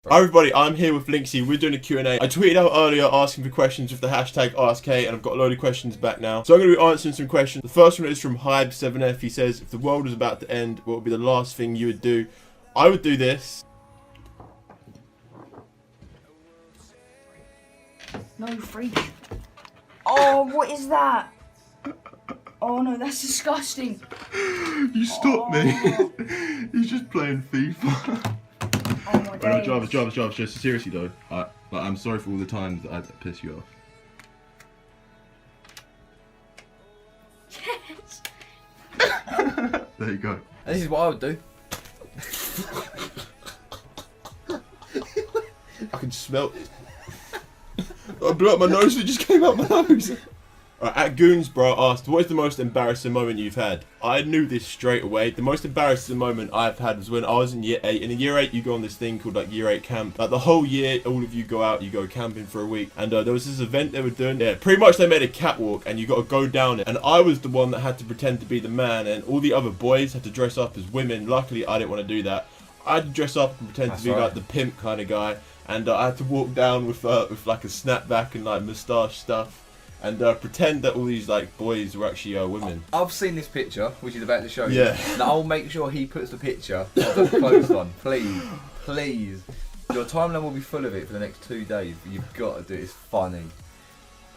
Hi everybody, I'm here with Linkzy. We're doing a Q&A. I tweeted out earlier asking for questions with the hashtag AskK, and I've got a load of questions back now. So I'm going to be answering some questions. The first one is from Hybe7F. He says, if the world was about to end, what would be the last thing you would do? I would do this. No, freak. Oh, what is that? Oh no, that's disgusting. You stopped me. He's just playing FIFA. Oh my god. No, Jarvis, just seriously though. I'm sorry for all the times that I had to piss you off. Yes. There you go. And this is what I would do. I can smell it. I blew up my nose and it just came out my nose. Right, at Goonsbro asked, what is the most embarrassing moment you've had? I knew this straight away. The most embarrassing moment I've had was when I was in year 8. In year 8, you go on this thing called like year 8 camp. Like the whole year, all of you go out, you go camping for a week. And there was this event they were doing. Yeah, pretty much they made a catwalk and you got to go down it. And I was the one that had to pretend to be the man, and all the other boys had to dress up as women. Luckily, I didn't want to do that. I had to dress up and pretend to be like the pimp kind of guy. And I had to walk down with like a snapback and like moustache stuff. And pretend that all these like boys were actually women. I've seen this picture, which is about to show you. Yeah. Now I'll make sure he puts the picture of the clothes on. Please, please. Your timeline will be full of it for the next 2 days, but you've got to do it. It's funny.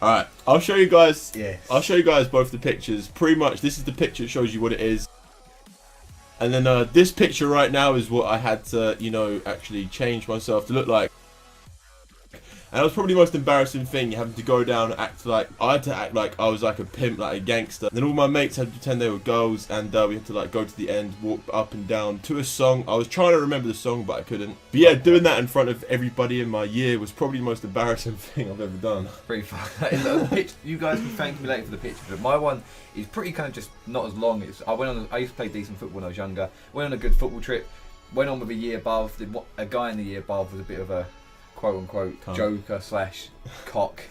Alright, I'll show you guys. Yes. I'll show you guys both the pictures. Pretty much, this is the picture that shows you what it is. And then this picture right now is what I had to, you know, actually change myself to look like. And that was probably the most embarrassing thing, you having to go down and act like, I had to act like I was like a pimp, like a gangster. And then all my mates had to pretend they were girls, and we had to like go to the end, walk up and down to a song. I was trying to remember the song, but I couldn't. But yeah, doing that in front of everybody in my year was probably the most embarrassing thing I've ever done. Pretty fun. You guys can thank me later for the picture, but my one is pretty kind of just not as long. I used to play decent football when I was younger. Went on a good football trip. Went on with a year above. A guy in the year above was a bit of a quote-unquote joker / cock,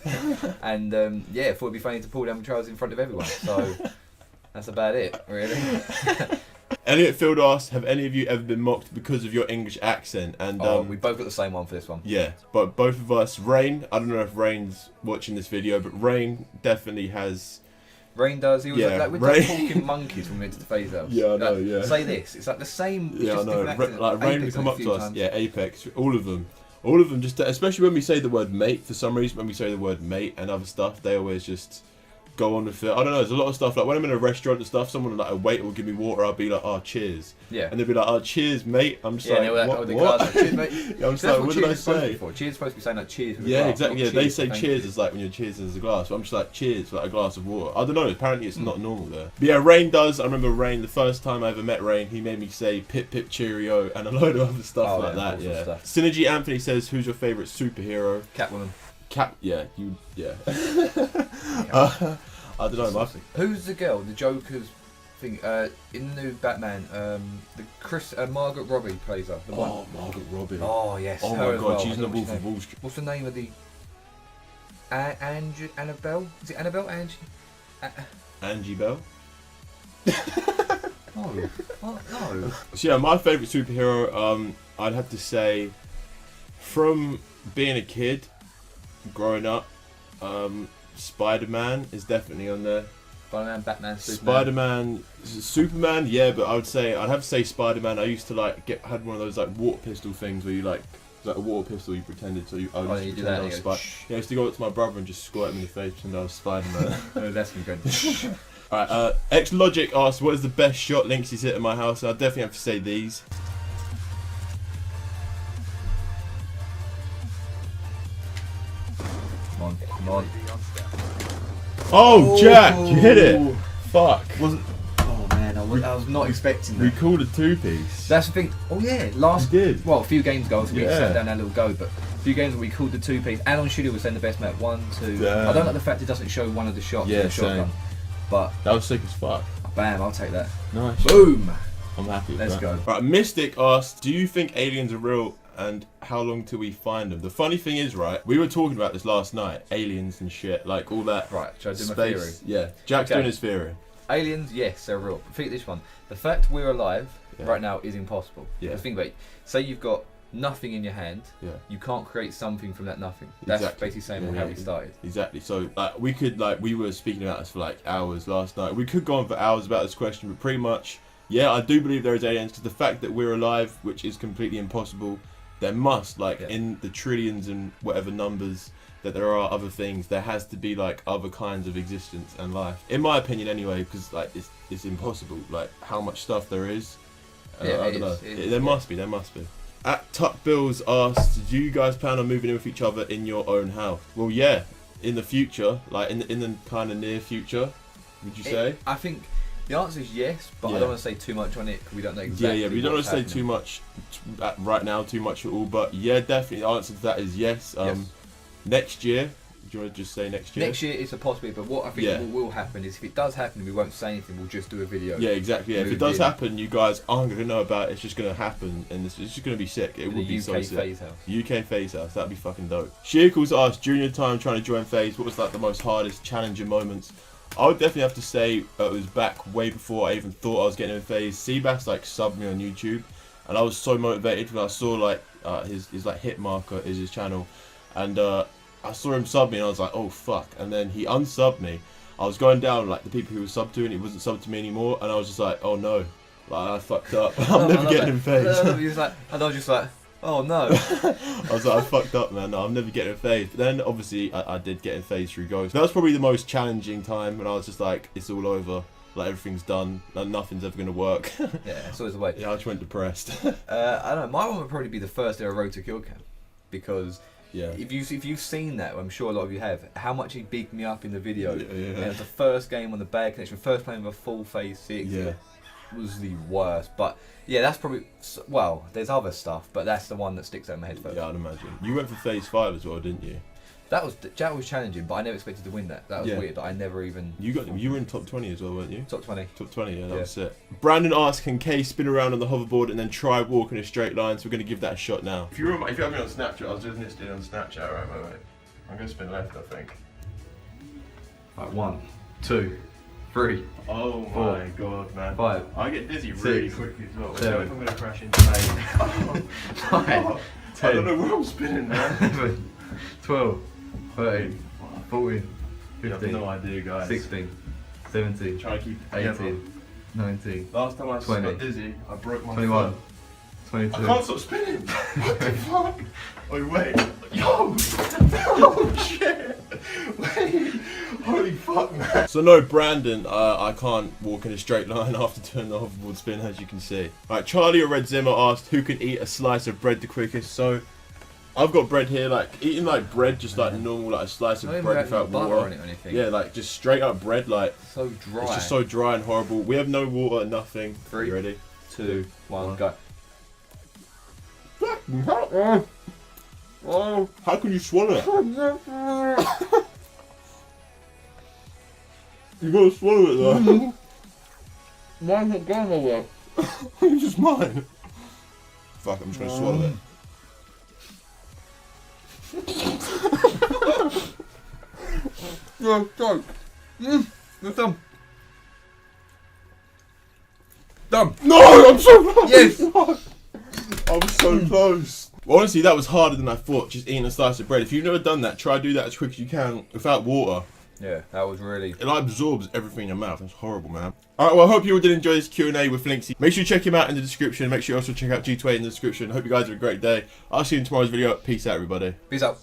and yeah, thought it'd be funny to pull down my trousers in front of everyone, so that's about it, really. Elliot Field asked, have any of you ever been mocked because of your English accent? And we both got the same one for this one. Yeah, but both of us, Rain, I don't know if Rain's watching this video, but Rain definitely has. Rain does. He was like with the talking monkeys when we went to the FaZe house. Yeah, I know, yeah. Say this, it's like the same. Yeah, I know. Like Rain would come up to us. Times. Yeah, Apex, all of them. All of them, just especially when we say the word mate, for some reason, when we say the word mate and other stuff, they always just go on with it. I don't know, there's a lot of stuff, like when I'm in a restaurant and stuff, someone like a waiter will give me water, I'll be like, oh, cheers. Yeah. And they'll be like, oh, cheers, mate. I'm just like, what? Like, cheers, mate. Yeah, I'm just like, what did I say? Cheers is supposed to be saying like cheers with a yeah, glass, exactly. Yeah, cheers, they say cheers as like when you're cheers as a glass, but I'm just like, cheers for like a glass of water. I don't know, apparently it's not normal there. But yeah, Rain does. I remember Rain, the first time I ever met Rain, he made me say pip pip cheerio and a load of other stuff like that. Yeah. Synergy Anthony says, who's your favourite superhero? Catwoman. Yeah. I don't know. Who's the girl? The Joker's thing in the new Batman. Margaret Robbie plays her. The one. Margaret Robbie. Oh yes. Oh my god, she's in the Wolf of Wall Street. What's the name of the? Annabelle? Is it Annabelle? Angie Bell. No. No. So yeah, my favourite superhero. I'd have to say, from being a kid, growing up, Spider-Man is definitely on there. Spider-Man, Batman, Superman. Superman, yeah, but I'd have to say Spider-Man. I used to like had one of those like water pistol things where you like a water pistol, you pretended to. I used to go up to my brother and just squirt him in the face and I was Spider-Man. Oh, that's good. Alright, X Logic asked, what is the best shot Linkzy's hit in my house? And I definitely have to say these. Come on. Oh, Jack, you hit it. Fuck. Oh man, I was not expecting that. We called a two-piece. That's the thing. Oh yeah, a few games ago, we sat down that little go, but a few games we called the two-piece. And on Studio was saying the best mate. 1, 2. Damn. I don't like the fact it doesn't show one of the shots. Yeah, the shotgun. But that was sick as fuck. Bam, I'll take that. Nice. Boom. I'm happy with Let's that. go. Right, Mystic asked, do you think aliens are real and how long till we find them? The funny thing is, right, we were talking about this last night, aliens and shit, like all that. Right, should I do space. my theory? Yeah, Jack's doing his theory. Aliens, yes, they're real. Think this one. The fact we're alive right now is impossible. Yeah. Think about it. Say you've got nothing in your hand, you can't create something from that nothing. That's basically saying how we started. Exactly. So we could we were speaking about this for like hours last night. We could go on for hours about this question, but pretty much, yeah, I do believe there is aliens because the fact that we're alive, which is completely impossible, there must in the trillions and whatever numbers that there are other things. There has to be like other kinds of existence and life, in my opinion, anyway. Because like it's impossible. Like how much stuff there is. I don't know. There must be. There must be. At Tuck Bills asked, do you guys plan on moving in with each other in your own house? Well, yeah, in the future, like in the kind of near future, would you say? I think the answer is yes, but I don't want to say too much on it because we don't know exactly. Yeah, we don't want to say too much right now, too much at all. But yeah, definitely, the answer to that is yes. Next year. Do you want to just say next year? Next year it's a possibility, but what I think what will happen is if it does happen, we won't say anything. We'll just do a video. Yeah, exactly. Yeah. If it does happen, you guys aren't going to know about it. It's just going to happen, and it's just going to be sick. It would be so sick. FaZe house. UK FaZe house. That'd be fucking dope. Sheikles asked, junior time trying to join FaZe, what was like the most hardest challenging moments? I would definitely have to say it was back way before I even thought I was getting in FaZe. Seabass like subbed me on YouTube, and I was so motivated when I saw like his like hit marker is his channel, and I saw him sub me and I was like, oh fuck, and then he unsubbed me. I was going down like the people who were subbed to and he wasn't subbed to me anymore, and I was just like, oh no, like I fucked up. I'm never getting in FaZe. And I was just like, oh no. I was like, I fucked up, man. No, I'm never getting in FaZe. But then obviously I did get in FaZe through Ghost. That was probably the most challenging time when I was just like, it's all over. Like everything's done, like nothing's ever gonna work. Yeah, it's always the way. Yeah, I just went depressed. I don't know. My one would probably be the first ever road to kill cam, because if you've seen that, I'm sure a lot of you have, how much he bigged me up in the video. And it was the first game on the bad connection, first playing with a full FaZe 6. It was the worst. But yeah, that's probably, well, there's other stuff, but that's the one that sticks out in my head first. Yeah, I'd imagine. You went for FaZe 5 as well, didn't you? That was challenging, but I never expected to win that. That was weird. I never even. You were in top 20 as well, weren't you? Top 20. Top 20, yeah, that was it. Brandon asked, can Kay spin around on the hoverboard and then try walk in a straight line? So we're gonna give that a shot now. If you have me on Snapchat, I was doing this on Snapchat, right? Wait. I'm gonna spin left, I think. Right, 1, 2, 3. Oh four, my god, man. 5. I get dizzy 6, really quickly as well. 7, if I'm gonna crash into FaZe. 9, 10. I don't know where I'm spinning, man. 11, 12. 13, 14, 15, I have no idea, guys. 16, 17, Try to keep 18, 19, last time I 20, got dizzy, I broke my 21, foot. 22. I can't stop spinning. What the fuck? Oh wait. Yo! Oh shit! Wait! Holy fuck, man. So no, Brandon, I can't walk in a straight line after doing the hoverboard spin, as you can see. Alright, Charlie or Red Zimmer asked who can eat a slice of bread the quickest. So I've got bread here, like eating like bread, just like normal, like a slice of bread without water on it or anything. Yeah, like just straight up bread, like so dry. It's just so dry and horrible. We have no water, nothing. 3, you ready? 2, 1, go. Oh, how can you swallow it? You gotta swallow it though. Mine's not going nowhere. It's just mine. Fuck, I'm just gonna swallow it. No, don't. It's done. Done. No, I'm so close. Yes. I was so close. Well, honestly, that was harder than I thought, just eating a slice of bread. If you've never done that, try to do that as quick as you can without water. Yeah, that was really... It absorbs everything in your mouth. It's horrible, man. Alright, well, I hope you all did enjoy this Q&A with Linkzy. Make sure you check him out in the description. Make sure you also check out G2A in the description. Hope you guys have a great day. I'll see you in tomorrow's video. Peace out, everybody. Peace out.